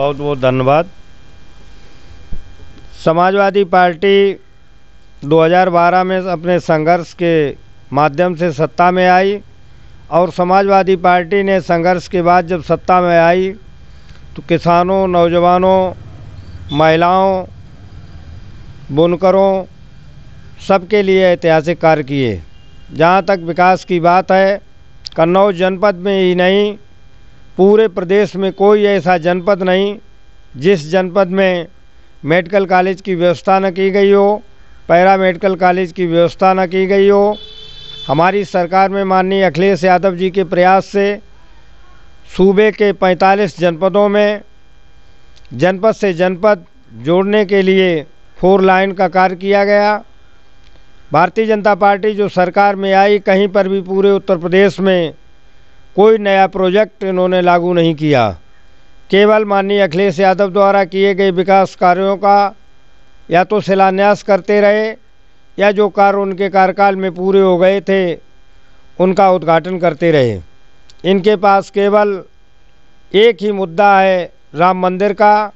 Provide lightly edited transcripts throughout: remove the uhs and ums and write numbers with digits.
बहुत बहुत धन्यवाद। समाजवादी पार्टी 2012 में अपने संघर्ष के माध्यम से सत्ता में आई और समाजवादी पार्टी ने संघर्ष के बाद जब सत्ता में आई तो किसानों, नौजवानों, महिलाओं, बुनकरों सबके लिए ऐतिहासिक कार्य किए। जहाँ तक विकास की बात है, कन्नौज जनपद में ही नहीं पूरे प्रदेश में कोई ऐसा जनपद नहीं जिस जनपद में मेडिकल कॉलेज की व्यवस्था न की गई हो, पैरा मेडिकल कॉलेज की व्यवस्था न की गई हो। हमारी सरकार में माननीय अखिलेश यादव जी के प्रयास से सूबे के 45 जनपदों में जनपद से जनपद जोड़ने के लिए 4 लाइन का कार्य किया गया। भारतीय जनता पार्टी जो सरकार में आई, कहीं पर भी पूरे उत्तर प्रदेश में कोई नया प्रोजेक्ट इन्होंने लागू नहीं किया। केवल माननीय अखिलेश यादव द्वारा किए गए विकास कार्यों का या तो शिलान्यास करते रहे या जो कार्य उनके कार्यकाल में पूरे हो गए थे उनका उद्घाटन करते रहे। इनके पास केवल एक ही मुद्दा है, राम मंदिर का,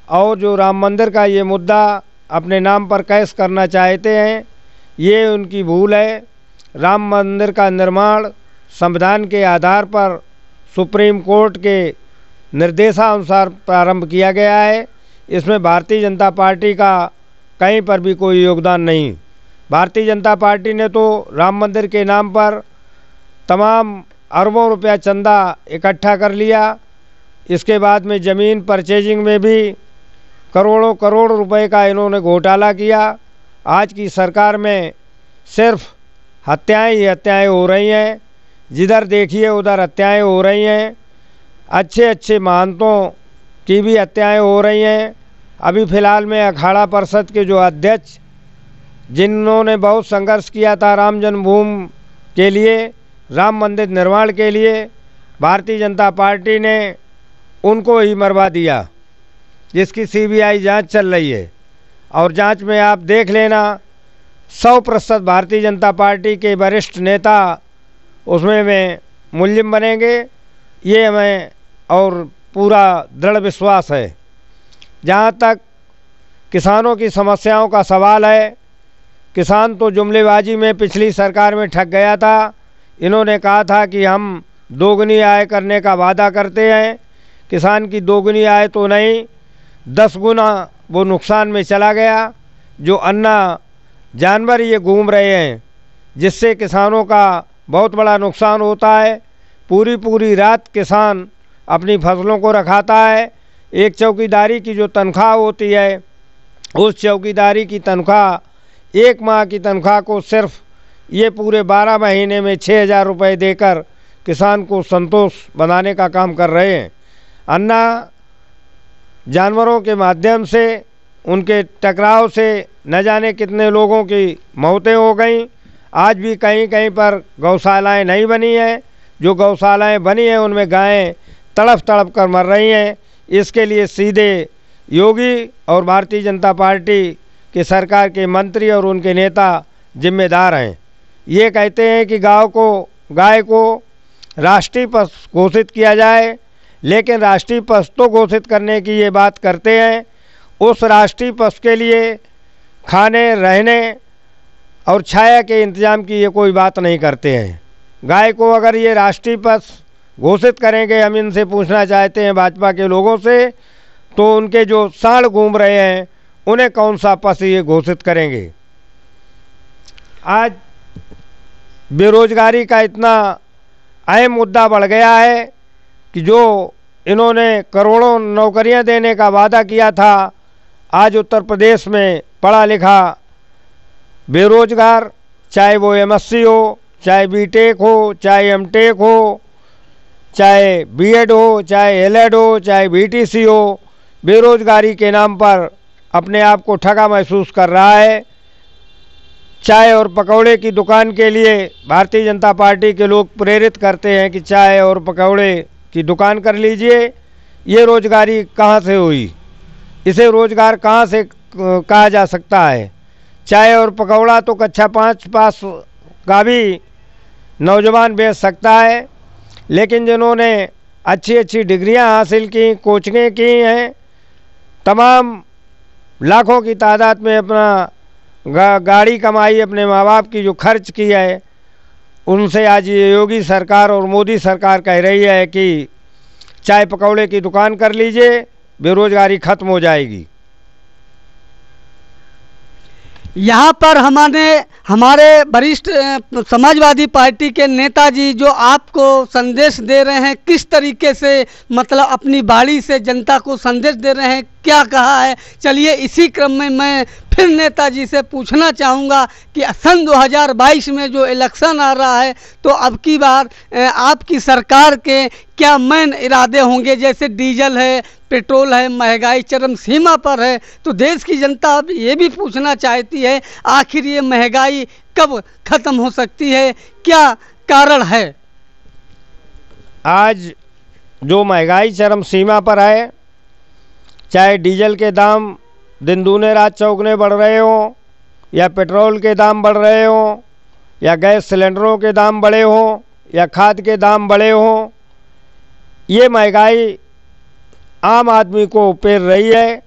और जो राम मंदिर का ये मुद्दा अपने नाम पर कैश करना चाहते हैं, ये उनकी भूल है। राम मंदिर का निर्माण संविधान के आधार पर सुप्रीम कोर्ट के निर्देशानुसार प्रारंभ किया गया है। इसमें भारतीय जनता पार्टी का कहीं पर भी कोई योगदान नहीं। भारतीय जनता पार्टी ने तो राम मंदिर के नाम पर तमाम अरबों रुपया चंदा इकट्ठा कर लिया। इसके बाद में ज़मीन परचेजिंग में भी करोड़ों करोड़ रुपए का इन्होंने घोटाला किया। आज की सरकार में सिर्फ हत्याएं ही हत्याएं हो रही हैं, जिधर देखिए उधर हत्याएं हो रही हैं। अच्छे अच्छे महंतों की भी हत्याएं हो रही हैं। अभी फ़िलहाल में अखाड़ा परिषद के जो अध्यक्ष, जिन्होंने बहुत संघर्ष किया था राम जन्मभूमि के लिए, राम मंदिर निर्माण के लिए, भारतीय जनता पार्टी ने उनको ही मरवा दिया, जिसकी सीबीआई जांच चल रही है। और जांच में आप देख लेना 100% भारतीय जनता पार्टी के वरिष्ठ नेता उसमें में मुलजिम बनेंगे, ये हमें और पूरा दृढ़ विश्वास है। जहाँ तक किसानों की समस्याओं का सवाल है, किसान तो जुमलेबाजी में पिछली सरकार में ठग गया था। इन्होंने कहा था कि हम दोगुनी आय करने का वादा करते हैं। किसान की दोगुनी आय तो नहीं, 10 गुना वो नुकसान में चला गया। जो अन्ना जानवर ये घूम रहे हैं, जिससे किसानों का बहुत बड़ा नुकसान होता है। पूरी रात किसान अपनी फसलों को रखाता है। एक चौकीदारी की जो तनख्वाह होती है, उस चौकीदारी की तनख्वाह 1 माह की तनख्वाह को सिर्फ ये पूरे 12 महीने में 6,000 रुपये देकर किसान को संतोष बनाने का काम कर रहे हैं। अन्ना जानवरों के माध्यम से उनके टकराव से न जाने कितने लोगों की मौतें हो गई। आज भी कहीं कहीं पर गौशालाएं नहीं बनी हैं। जो गौशालाएं बनी हैं उनमें गायें तड़प तड़प कर मर रही हैं। इसके लिए सीधे योगी और भारतीय जनता पार्टी के सरकार के मंत्री और उनके नेता जिम्मेदार हैं। ये कहते हैं कि गाय को राष्ट्रीय पशु घोषित किया जाए, लेकिन राष्ट्रीय पशु तो घोषित करने की ये बात करते हैं, उस राष्ट्रीय पशु के लिए खाने, रहने और छाया के इंतजाम की ये कोई बात नहीं करते हैं। गाय को अगर ये राष्ट्रीय पशु घोषित करेंगे, हम इनसे पूछना चाहते हैं भाजपा के लोगों से, तो उनके जो सांड घूम रहे हैं उन्हें कौन सा पशु ये घोषित करेंगे। आज बेरोजगारी का इतना अहम मुद्दा बढ़ गया है कि जो इन्होंने करोड़ों नौकरियां देने का वादा किया था, आज उत्तर प्रदेश में पढ़ा लिखा बेरोजगार, चाहे वो एमएससी हो, चाहे बीटेक हो, चाहे एमटेक हो, चाहे बीएड हो, चाहे एलएड हो, चाहे बीटीसी हो, बेरोजगारी के नाम पर अपने आप को ठगा महसूस कर रहा है। चाय और पकौड़े की दुकान के लिए भारतीय जनता पार्टी के लोग प्रेरित करते हैं कि चाय और पकौड़े की दुकान कर लीजिए। ये रोजगारी कहाँ से हुई? इसे रोजगार कहाँ से कहा जा सकता है? चाय और पकौड़ा तो कक्षा 5 पास का भी नौजवान बेच सकता है, लेकिन जिन्होंने अच्छी अच्छी डिग्रियां हासिल की, कोचिंगें की हैं, तमाम लाखों की तादाद में अपना गाड़ी कमाई, अपने माँ बाप की जो खर्च की है, उनसे आज ये योगी सरकार और मोदी सरकार कह रही है कि चाय पकौड़े की दुकान कर लीजिए, बेरोजगारी खत्म हो जाएगी। यहाँ पर हमारे वरिष्ठ समाजवादी पार्टी के नेताजी जो आपको संदेश दे रहे हैं, किस तरीके से मतलब अपनी बाणी से जनता को संदेश दे रहे हैं, क्या कहा है? चलिए इसी क्रम में मैं फिर नेताजी से पूछना चाहूँगा कि सन 2022 में जो इलेक्शन आ रहा है, तो अब की बार आपकी सरकार के क्या मेन इरादे होंगे? जैसे डीजल है, पेट्रोल है, महंगाई चरम सीमा पर है, तो देश की जनता अब ये भी पूछना चाहती है आखिर ये महंगाई कब खत्म हो सकती है, क्या कारण है? आज जो महंगाई चरम सीमा पर है, चाहे डीजल के दाम दिन दूने रात चौगुने बढ़ रहे हों, या पेट्रोल के दाम बढ़ रहे हों, या गैस सिलेंडरों के दाम बढ़े हों, या खाद के दाम बढ़े हों, ये महंगाई आम आदमी को पेर रही है।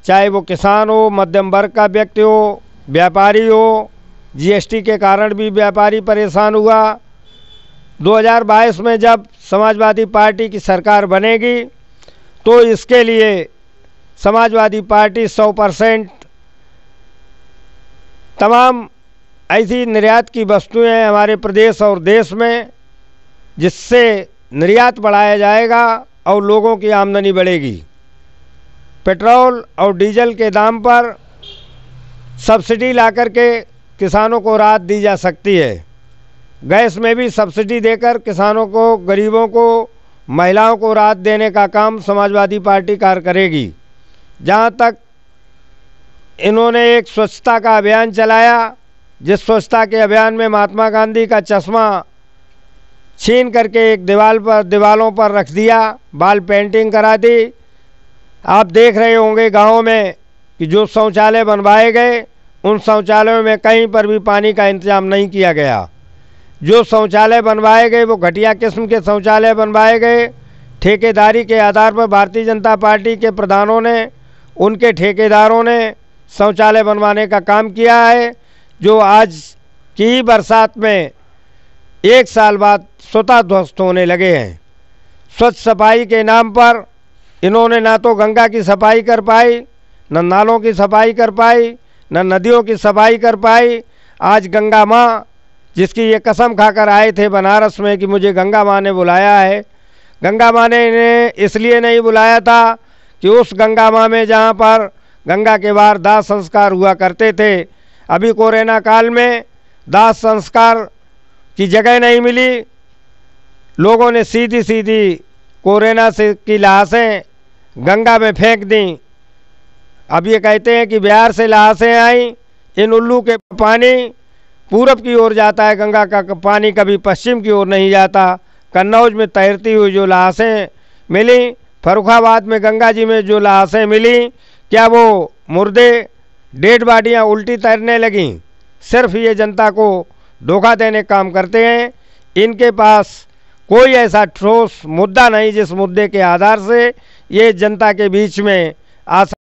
चाहे वो किसान हो, मध्यम वर्ग का व्यक्ति हो, व्यापारी हो। जीएसटी के कारण भी व्यापारी परेशान हुआ। 2022 में जब समाजवादी पार्टी की सरकार बनेगी तो इसके लिए समाजवादी पार्टी 100% तमाम ऐसी निर्यात की वस्तुएं हमारे प्रदेश और देश में, जिससे निर्यात बढ़ाया जाएगा और लोगों की आमदनी बढ़ेगी। पेट्रोल और डीजल के दाम पर सब्सिडी लाकर के किसानों को राहत दी जा सकती है। गैस में भी सब्सिडी देकर किसानों को, गरीबों को, महिलाओं को राहत देने का काम समाजवादी पार्टी कार्य करेगी। जहाँ तक इन्होंने एक स्वच्छता का अभियान चलाया, जिस स्वच्छता के अभियान में महात्मा गांधी का चश्मा छीन करके एक दीवालों पर रख दिया, बाल पेंटिंग करा दी। आप देख रहे होंगे गाँव में कि जो शौचालय बनवाए गए, उन शौचालयों में कहीं पर भी पानी का इंतजाम नहीं किया गया। जो शौचालय बनवाए गए वो घटिया किस्म के शौचालय बनवाए गए। ठेकेदारी के आधार पर भारतीय जनता पार्टी के प्रधानों ने, उनके ठेकेदारों ने शौचालय बनवाने का काम किया है, जो आज की बरसात में 1 साल बाद स्वतः ध्वस्त होने लगे हैं। स्वच्छ सफाई के नाम पर इन्होंने ना तो गंगा की सफाई कर पाई, न नालों की सफाई कर पाई, न नदियों की सफाई कर पाई। आज गंगा माँ, जिसकी ये कसम खाकर आए थे बनारस में कि मुझे गंगा माँ ने बुलाया है, गंगा माँ ने इन्हें इसलिए नहीं बुलाया था कि उस गंगा माँ में जहाँ पर गंगा के बाहर दाह संस्कार हुआ करते थे, अभी कोरोना काल में दाह संस्कार की जगह नहीं मिली। लोगों ने सीधी सीधी कोरोना से की लाशें गंगा में फेंक दी। अब ये कहते हैं कि बिहार से लाशें आई, इन उल्लू के पानी पूरब की ओर जाता है, गंगा का पानी कभी पश्चिम की ओर नहीं जाता। कन्नौज में तैरती हुई जो लाशें मिली, फर्रुखाबाद में गंगा जी में जो लाशें मिली, क्या वो मुर्दे, डेड बॉडियाँ उल्टी तैरने लगीं? सिर्फ ये जनता को धोखा देने का काम करते हैं। इनके पास कोई ऐसा ठोस मुद्दा नहीं जिस मुद्दे के आधार से ये जनता के बीच में आ